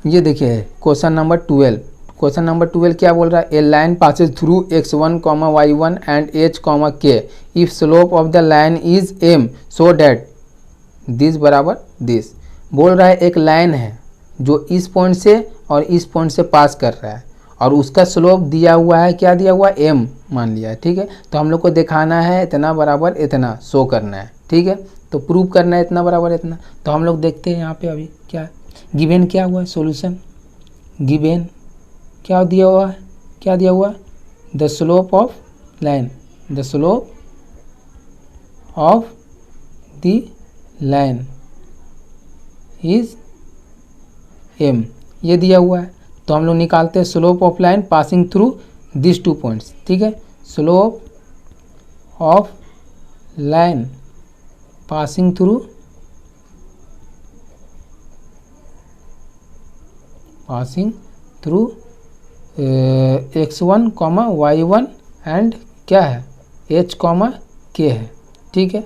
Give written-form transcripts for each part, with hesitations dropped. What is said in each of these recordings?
ये देखिए question number 12। Question number 12 क्या बोल रहा है, a line passes through x1, y1 and h, k if slope of the line is m so that this बराबर दिस। बोल रहा है एक लाइन है जो इस पॉइंट से और इस पॉइंट से पास कर रहा है और उसका स्लोप दिया हुआ है, क्या दिया हुआ है, m मान लिया है। ठीक है, तो हम लोग को दिखाना है इतना बराबर इतना शो करना है। ठीक है, तो प्रूव करना है इतना बराबर इतना। तो हम लोग देखते हैं यहाँ पे अभी क्या गिवन क्या हुआ है, सॉल्यूशन गिवन क्या दिया हुआ है, क्या दिया हुआ है, the slope of line, the slope of the line is m, ये दिया हुआ है। तो हम लोग निकालते हैं slope of line passing through this 2 points. ठीक है, slope of line passing through x1, y1 and क्या है h, k है। ठीक है,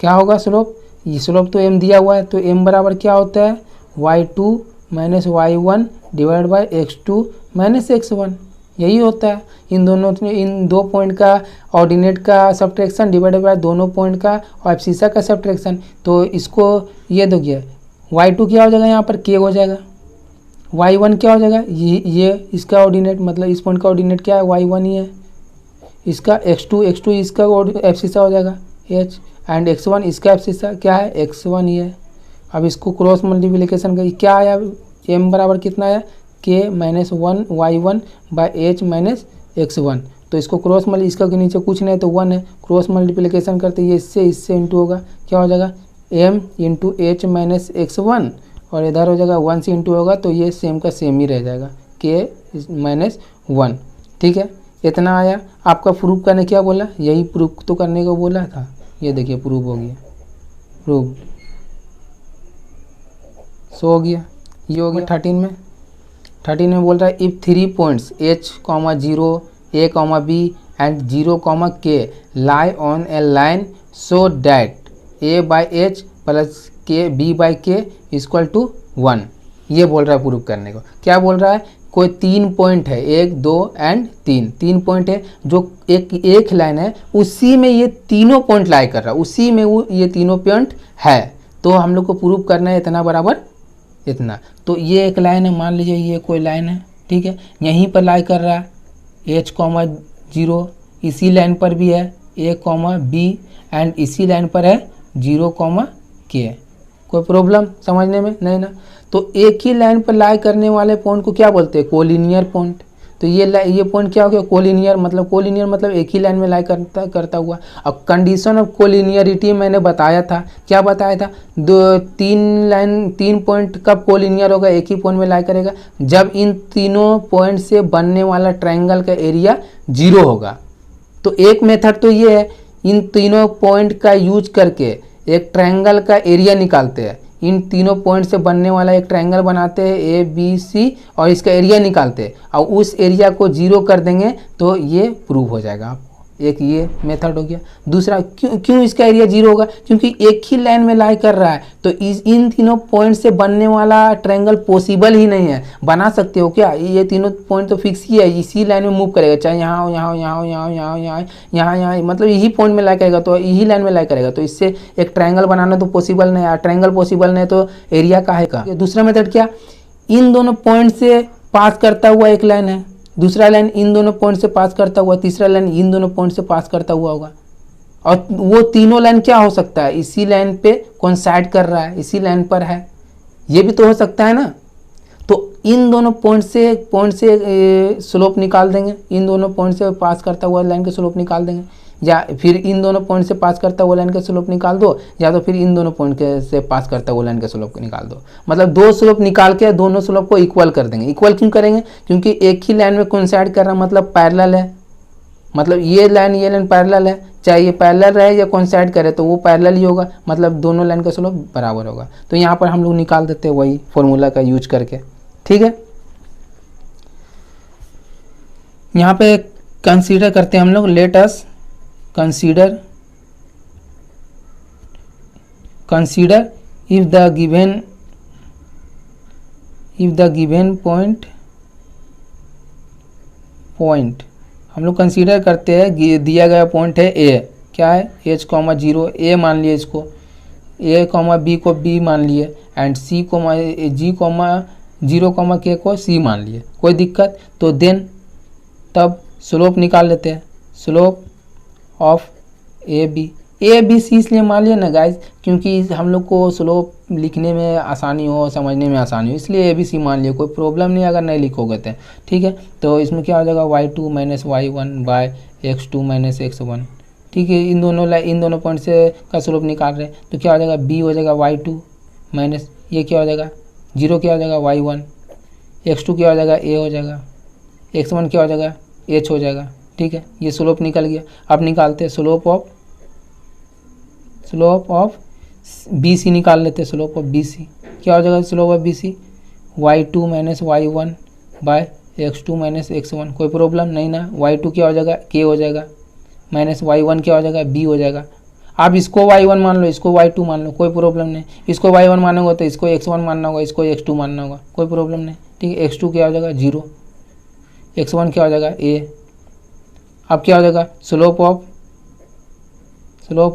क्या होगा स्लोप, ये स्लोप तो m दिया हुआ है, तो m बराबर क्या होता है y2 minus y1 divide by x2 minus x1, यही होता है। इन दो पॉइंट का ऑर्डिनेट का सब्ट्रैक्शन डिवाइड बाय दोनों पॉइंट का एब्सिसा का सब्ट्रैक्शन। तो इसको ये दोगे y2 क्या हो जाएगा, यहाँ पर k हो जाएगा, y1 क्या हो जाएगा, ये इसका ऑर्डिनेट मतलब इस पॉइंट का ऑर्डिनेट क्या है y1 ही है, इसका x2 इसका एब्सिसा हो जाएगा h एंड x1 इसका एब्सिसा क्या है x1 ही है। अब इसको क्रॉस मल्टीप्लिकेशन का क्या आया, m बराबर कितना आया k minus 1 y1 by h minus x1। तो इसको क्रॉस मल्टी, इसका के नीचे कुछ नहीं तो 1 है, क्रॉस मल्टीप्लिकेशन करते ये इससे इंटू होगा, क्या हो जाएगा m into h minus x1 और इधर हो जाएगा 1 से इंटू होगा तो ये सेम का सेम ही रह जाएगा k माइनस 1। ठीक है, इतना आया। आपका प्रूफ करने क्या बोला, यही प्रूफ तो करने को बोला था। ये देखिए प्रूफ हो गया, प्रूफ सो हो गया, ये हो गया 13 में बोल रहा है if 3 points h, 0, a, b and 0, k lie on a line so that a by h plus k b by k equal to 1। ये बोल रहा है प्रूफ करने को। क्या बोल रहा है, कोई 3 पॉइंट है 1, 2 एंड 3 पॉइंट है जो एक लाइन है, उसी में ये तीनों पॉइंट लाई कर रहा है, उसी में वो ये तीनों पॉइंट है। तो हम लोग को प्रूफ करना है इतना बराबर इतना। तो ये एक लाइन है, मान लीजिए ये कोई लाइन है। ठीक है, यहीं पर लाई कर रहा है h, 0, इसी लाइन पर भी है a, b एंड इसी लाइन पर है 0, k। कोई प्रॉब्लम समझने में नहीं ना। तो एक ही लाइन पर लाई करने वाले पॉइंट को क्या बोलते हैं, कोलिनियर पॉइंट। तो ये पॉइंट क्या हो गया, कोलिनियर मतलब एक ही लाइन में लाई करता हुआ। अब कंडीशन ऑफ कोलिनियरिटी मैंने बताया था, क्या बताया था, 3 पॉइंट कब कोलिनियर होगा, एक ही पॉइंट में लाई करेगा जब इन तीनों पॉइंट से बनने वाला ट्रायंगल का एरिया 0 होगा। तो एक मेथड तो ये है, इन तीनों पॉइंट का यूज करके एक ट्रायंगल का एरिया निकालते हैं। इन तीनों पॉइंट से बनने वाला एक ट्रायंगल बनाते हैं ए बी सी और इसका एरिया निकालते हैं और उस एरिया को 0 कर देंगे तो ये प्रूव हो जाएगा। एक ये मेथड हो गया। दूसरा, क्यों इसका एरिया 0 होगा, क्योंकि एक ही लाइन में लाई कर रहा है। तो इन तीनों पॉइंट से बनने वाला ट्रायंगल पॉसिबल ही नहीं है। बना सकते हो क्या, ये तीनों पॉइंट तो फिक्स ही है, इसी लाइन में मूव करेगा, चाहे यहाँ यहाँ यहाँ यहाँ यहाँ यहाँ यहाँ यहाँ मतलब यही पॉइंट में लाई करेगा, तो यही लाइन में लाई करेगा। तो इससे एक ट्रायंगल बनाना तो पॉसिबल नहीं है। ट्रायंगल पॉसिबल नहीं तो एरिया का है का। दूसरा मेथड क्या, इन दोनों पॉइंट से पास करता हुआ एक लाइन है, दूसरा लाइन इन दोनों पॉइंट से पास करता हुआ, तीसरा लाइन इन दोनों पॉइंट से पास करता हुआ होगा। और वो तीनों लाइन क्या हो सकता है, इसी लाइन पे कोइंसाइड कर रहा है, इसी लाइन पर है, ये भी तो हो सकता है ना। तो इन दोनों पॉइंट से स्लोप निकाल देंगे, इन दोनों पॉइंट से पास करता हुआ लाइन के स्लोप निकाल देंगे, या फिर इन दोनों पॉइंट से पास करता हुआ लाइन का स्लोप निकाल दो, या तो फिर इन दोनों पॉइंट से पास करता हुआ लाइन का स्लोप निकाल दो। मतलब 2 स्लोप निकाल के दोनों स्लोप को इक्वल कर देंगे। इक्वल क्यों करेंगे, क्योंकि एक ही लाइन में कोइंसाइड कर रहा मतलब पैरेलल है, मतलब ये लाइन पैरेलल है, चाहे ये पैरेलल रहे या कोइंसाइड करे तो वो पैरेलल ही होगा, मतलब दोनों लाइन का स्लोप बराबर होगा। तो यहाँ पर हम लोग निकाल देते हैं वही फॉर्मूला का यूज करके। ठीक है, यहाँ पे कंसीडर करते हैं हम लोग, let us consider if the if the given point हम लोग कंसीडर करते हैं दिया गया पॉइंट है ए, क्या है h, 0 ए मान लिए इसको, a, b को b मान लिए एंड c, g, 0, k को c मान लिए, कोई दिक्कत? तो देन तब स्लोप निकाल लेते हैं, slope of A B C इसलिए मान लिया ना गाइज क्योंकि हम लोग को स्लोप लिखने में आसानी हो, समझने में आसानी हो, इसलिए ए बी सी मान लिया, कोई प्रॉब्लम नहीं अगर नहीं लिखोगे तो, ठीक है। तो इसमें क्या हो जाएगा y2 minus y1 by x2 minus x1, ठीक है। इन दोनों पॉइंट से का स्लोप निकाल रहे हैं तो क्या हो जाएगा b हो जाएगा y2 माइनस ये क्या हो जाएगा 0 क्या हो जाएगा y1, x2 क्या हो जाएगा a हो जाएगा, x1 क्या हो जाएगा h हो जाएगा, ठीक है। ये स्लोप निकल गया। अब निकालते हैं स्लोप ऑफ बी सी निकाल लेते हैं, स्लोप ऑफ बी सी क्या हो जाएगा, slope of B C y2 minus y1 by x2 minus x1, कोई प्रॉब्लम नहीं ना। y2 क्या हो जाएगा k हो जाएगा माइनस y1 क्या हो जाएगा b हो जाएगा। आप इसको y1 मान लो, इसको y2 मान लो, कोई प्रॉब्लम नहीं। इसको y1 मानोगे तो इसको x1 मानना होगा, इसको x2 मानना होगा, कोई प्रॉब्लम नहीं, ठीक है। x2 क्या हो जाएगा 0, x1 क्या हो जाएगा a। अब क्या हो जाएगा slope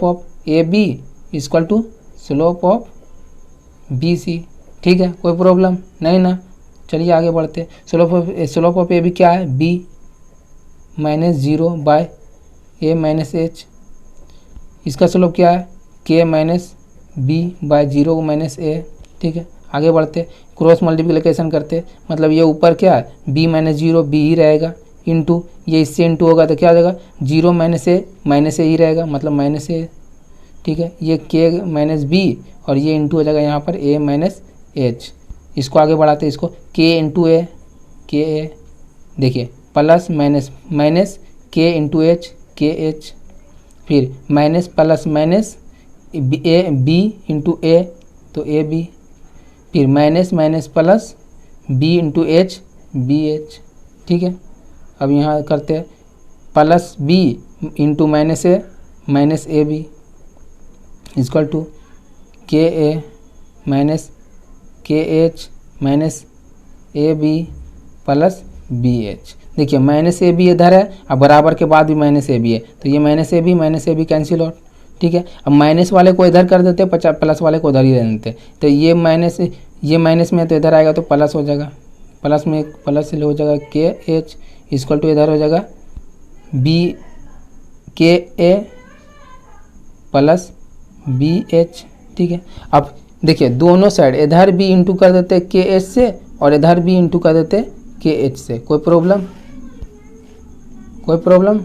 of A B equal to slope of B C, ठीक है, कोई प्रॉब्लम नहीं ना। चलिए आगे बढ़ते। स्लोप ऑफ ए बी क्या है b minus 0 by A minus H, इसका स्लोप क्या है k minus B by 0 minus A, ठीक है। आगे बढ़ते, क्रॉस मल्टीप्लिकेशन करते, मतलब ये ऊपर क्या है b माइनस 0 b ही रहेगा, इंटू ये इससे इंटू होगा तो क्या हो जाएगा 0 माइनस ए ही रहेगा, मतलब माइनस ए, ठीक है। ये k माइनस बी और ये इंटू हो जाएगा यहाँ पर a माइनस एच। इसको आगे बढ़ाते, इसको k into A, K A, देखिए plus minus k into H, K H, फिर minus plus minus A B into A तो ए बी, फिर minus plus B into H, B H, ठीक है। अब यहाँ करते हैं plus B into minus A B equal to K A minus K H minus A B plus B H. देखिए minus A B इधर है, अब बराबर के बाद भी माइनस ए बी है तो ये minus A B cancel out, ठीक है। अब माइनस वाले को इधर कर देते, प्लस वाले को उधर ही रहने देते, तो ये माइनस में तो इधर आएगा तो प्लस हो जाएगा, प्लस में प्लस हो जाएगा के एच इक्वल टू इधर हो जाएगा बी के ए प्लस बी एच, ठीक है। अब देखिए दोनों साइड इधर भी इंटू कर देते के एच से और इधर भी इंटू कर देते के एच से, कोई प्रॉब्लम।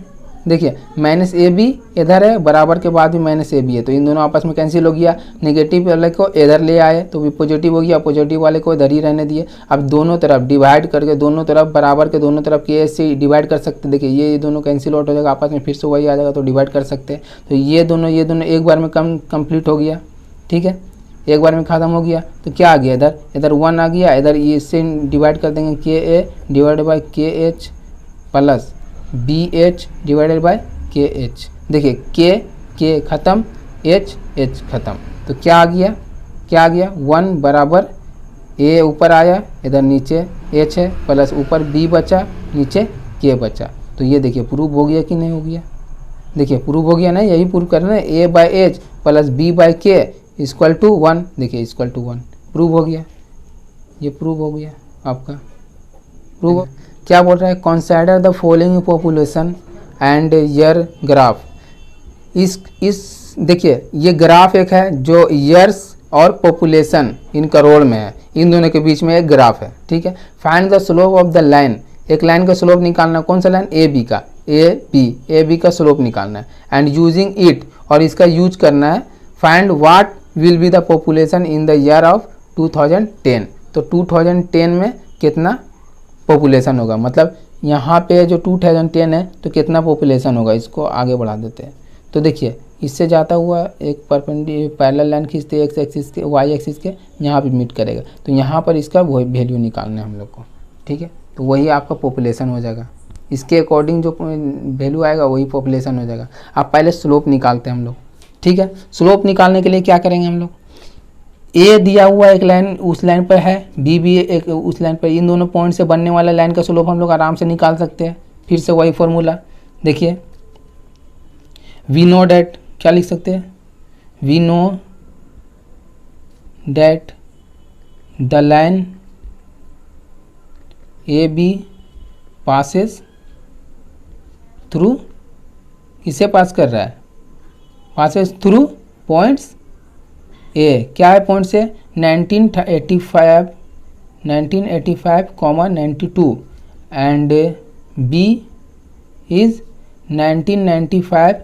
देखिए माइनस ए बी इधर है, बराबर के बाद भी माइनस ए बी है, तो इन दोनों आपस में कैंसिल हो गया। नेगेटिव वाले को इधर ले आए तो भी पॉजिटिव हो गया, पॉजिटिव वाले को इधर ही रहने दिए। अब दोनों तरफ डिवाइड करके, दोनों तरफ बराबर के दोनों तरफ के से डिवाइड कर सकते। देखिए ये दोनों कैंसिल आउट हो जाएगा, आपस में फिर से वही आ जाएगा तो डिवाइड कर सकते हैं। तो ये दोनों एक बार में कंप्लीट हो गया, ठीक है, एक बार में ख़त्म हो गया। तो क्या आ गया इधर 1 आ गया, इधर इससे डिवाइड कर देंगे K A divide by K H plus B H divided by K H. देखिए के ख़त्म, एच ख़त्म, तो क्या आ गया 1 बराबर ए ऊपर आया, इधर नीचे एच है, प्लस ऊपर बी बचा, नीचे के बचा। तो ये देखिए प्रूव हो गया कि नहीं हो गया, देखिए प्रूव हो गया ना, यही प्रूव करना है। A by H plus B by K equal to 1, देखिए इक्वल टू 1 प्रूव हो गया, ये प्रूव हो गया आपका प्रूव। क्या बोल रहा है, consider the following population and year graph. इस देखिए ये ग्राफ एक है जो ईयर्स और पॉपुलेशन इन करोड़ में है, इन दोनों के बीच में एक ग्राफ है, ठीक है। Find the slope of the line, एक लाइन का स्लोप निकालना, कौन सा लाइन, ए बी का, ए बी का स्लोप निकालना है। एंड यूजिंग इट, और इसका यूज करना है, find what will be the population in the year of 2010। तो 2010 में कितना पॉपुलेशन होगा, मतलब यहाँ पे जो 2010 है तो कितना पॉपुलेशन होगा, इसको आगे बढ़ा देते हैं। तो देखिए इससे जाता हुआ एक पैरेलल लाइन खींचते एक्स एक्सिस के, वाई एक्सिस के, यहाँ पे मीट करेगा, तो यहाँ पर इसका वैल्यू निकालना है हम लोग को, ठीक है। तो वही आपका पॉपुलेशन हो जाएगा, इसके अकॉर्डिंग जो वैल्यू आएगा वही पॉपुलेशन हो जाएगा। अब पहले स्लोप निकालते हैं हम लोग, ठीक है। स्लोप निकालने के लिए क्या करेंगे हम लोग, ए दिया हुआ एक लाइन उस लाइन पर है, बी भी एक उस लाइन पर, इन दोनों पॉइंट से बनने वाला लाइन का स्लोप हम लोग आराम से निकाल सकते हैं। फिर से वही फॉर्मूला देखिए, वी नो डैट, क्या लिख सकते हैं, we know that the line A B passes through, किसे पास कर रहा है, पासेस थ्रू पॉइंट्स ए, क्या है पॉइंट से 1985, 92 एंड बी इज 1995,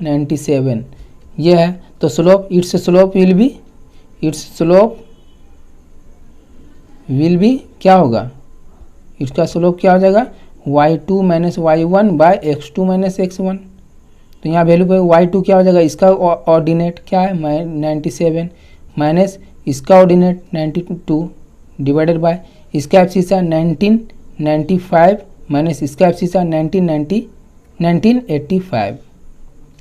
97 ये है। तो slope, it's slope will be क्या होगा, इसका स्लोप क्या हो जाएगा, y2 minus y1 by x2 minus x1। तो यहाँ वैल्यू पे y2 क्या हो जाएगा, इसका ऑर्डिनेट क्या है 97 माइनस इसका ऑर्डिनेट 92 डिवाइडेड बाय इसका एब्सिसा 1995 माइनस इसका एब्सिसा 1985।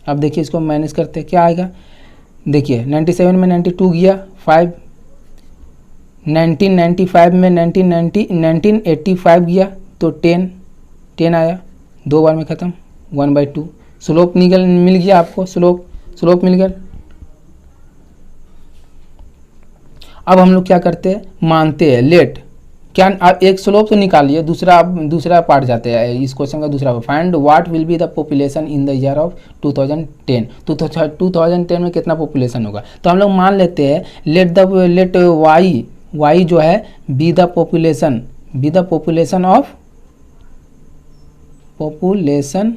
अब देखिए इसको माइनस करते हैं, क्या आएगा, देखिए 97 में 92 गया 5, 1995 में 1985 गया तो 10 आया, 2 बार में ख़त्म, 1/2। स्लोप मिल गया आपको, स्लोप मिल गया। अब हम लोग क्या करते हैं, मानते हैं लेट, क्या आप एक स्लोप तो निकालिए, दूसरा पार्ट जाते हैं इस क्वेश्चन का दूसरा, find what will be the population in the year of 2010। 2010 में कितना पॉपुलेशन होगा, तो हम लोग मान लेते हैं लेट वाई जो है be the population of population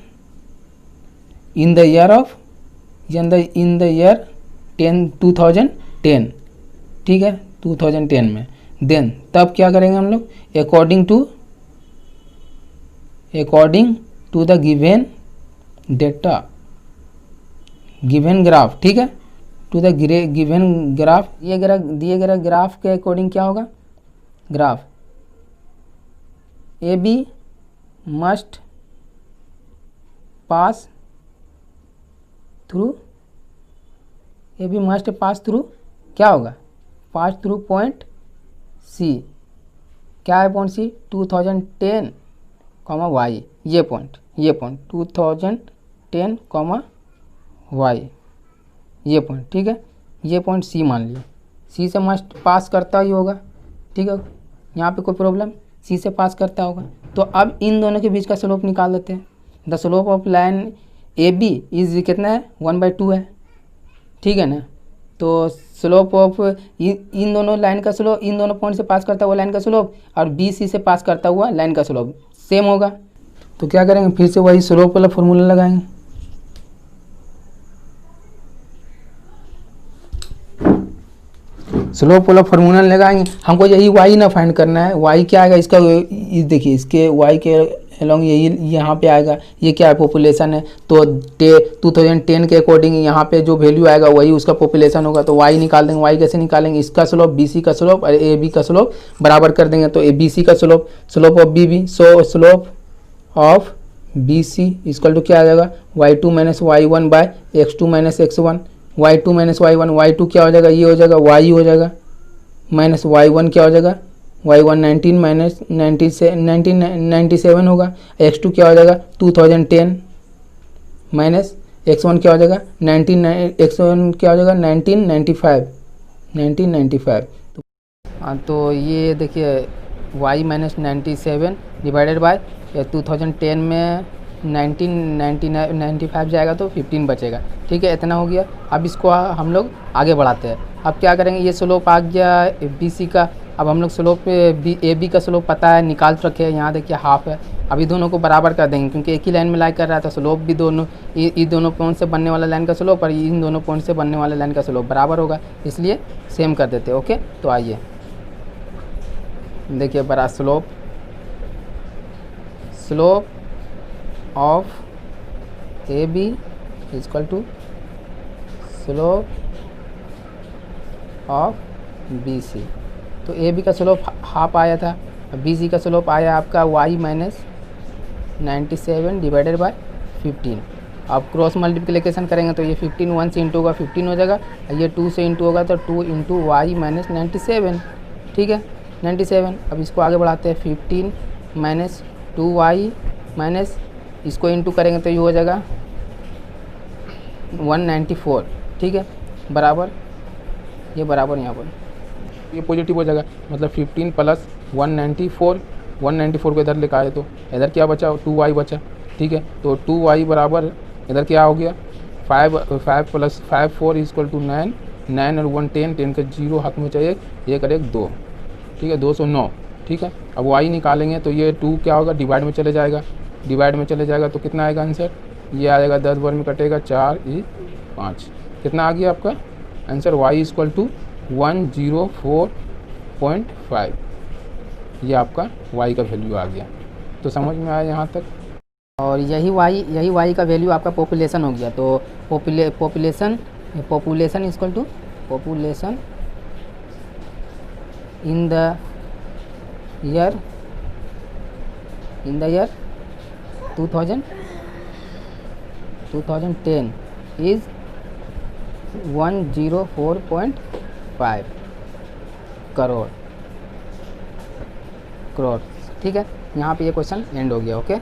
in the year 2010, ठीक है 2010 में। देन तब क्या करेंगे हम लोग, according to the given data, given graph, ठीक है, टू द गिवन ग्राफ, दिए गए ग्राफ के अकॉर्डिंग क्या होगा, graph A B must pass through क्या होगा, पास थ्रू पॉइंट सी, क्या है पॉइंट सी 2010 वाई, ये पॉइंट 2010 वाई, ये पॉइंट, ठीक है, ये पॉइंट सी मान लिया, सी से मस्ट पास करता ही होगा, ठीक है, यहाँ पे कोई प्रॉब्लम, सी से पास करता होगा। तो अब इन दोनों के बीच का स्लोप निकाल लेते हैं। The slope of line A B is कितना है 1/2 है, ठीक है ना। तो स्लोप ऑफ इन दोनों लाइन का स्लोप, इन दोनों पॉइंट से पास करता हुआ लाइन का स्लोप और बी सी से पास करता हुआ लाइन का स्लोप सेम होगा। तो क्या करेंगे, फिर से वही स्लोप वाला फॉर्मूला लगाएंगे। स्लोप वाला फॉर्मूला लगाएंगे, हमको यही वाई ना फाइंड करना है। वाई क्या आएगा इसका, देखिए इसके वाई के अलॉन्ग यही यहाँ पे आएगा, ये क्या है पॉपुलेशन है, तो 2010 के अकॉर्डिंग यहाँ पे जो वैल्यू आएगा वही उसका पॉपुलेशन होगा। तो वाई निकाल देंगे, वाई कैसे निकालेंगे, इसका स्लोप बीसी का स्लोप और ए बी का स्लोप बराबर कर देंगे। तो ए बी सी का slope of B B, so slope of B C equal to क्या आ जाएगा, y2 minus y1 by x2 minus x1, y2 minus y1, y2 क्या हो जाएगा, ये हो जाएगा y हो जाएगा, माइनस y1 क्या हो जाएगा, y1 19 माइनस 1997 होगा, x2 क्या हो जाएगा 2010 माइनस x1 क्या हो जाएगा 1995। तो ये देखिए y माइनस 97 डिवाइडेड बाय 2010 में 1995 जाएगा तो 15 बचेगा, ठीक है, इतना हो गया। अब इसको हम लोग आगे बढ़ाते हैं। अब क्या करेंगे, ये स्लोप आ गया बी सी का, अब हम लोग स्लोप ए बी का स्लोप पता है, निकाल रखे हैं, यहाँ देखिए हाफ है। अभी दोनों को बराबर कर देंगे क्योंकि एक ही लाइन में लाई कर रहा था, स्लोप भी दोनों इन दोनों पॉइंट से बनने वाला लाइन का स्लोप और इन दोनों पॉइंट से बनने वाले लाइन का स्लोप बराबर होगा, इसलिए सेम कर देते हैं। ओके, तो आइए देखिए बड़ा slope of A B equal to slope of B C. तो ए बी का स्लोप हाफ आया था, बी सी का स्लोप आया आपका y माइनस 97 डिवाइडेड बाय 15। अब क्रॉस मल्टीप्लिकेशन करेंगे तो ये 15 1 से इंटू होगा 15 हो जाएगा, ये 2 से इंटू होगा तो 2 इंटू वाई माइनस 97, ठीक है 97। अब इसको आगे बढ़ाते हैं 15 माइनस 2y माइनस इसको इंटू करेंगे तो ये हो जाएगा 194, ठीक है बराबर, ये बराबर यहाँ पर ये पॉजिटिव हो जाएगा, मतलब 15 प्लस 194, 194 को इधर लेकर आए तो इधर क्या बचा 2y बचा, ठीक है। तो 2y बराबर इधर क्या हो गया 5 प्लस 5 4 इक्वल टू 9, 9 और 1 10, 10 का 0 हाथ में चाहिए, 1 और 1 2, ठीक है 209, ठीक है। अब y निकालेंगे तो ये 2 क्या होगा डिवाइड में चले जाएगा, डिवाइड में चले जाएगा तो कितना आएगा आंसर, ये आएगा 10 बार में कटेगा 4 5, कितना आ गया आपका आंसर y इक्वल टू 104.5, ये आपका y का वैल्यू आ गया। तो समझ में आया यहाँ तक। और यही y का वैल्यू आपका पॉपुलेशन हो गया। तो population equal to population in the year 2010 is 104.5 crore, ठीक है। यहाँ पे ये क्वेश्चन एंड हो गया, ओके।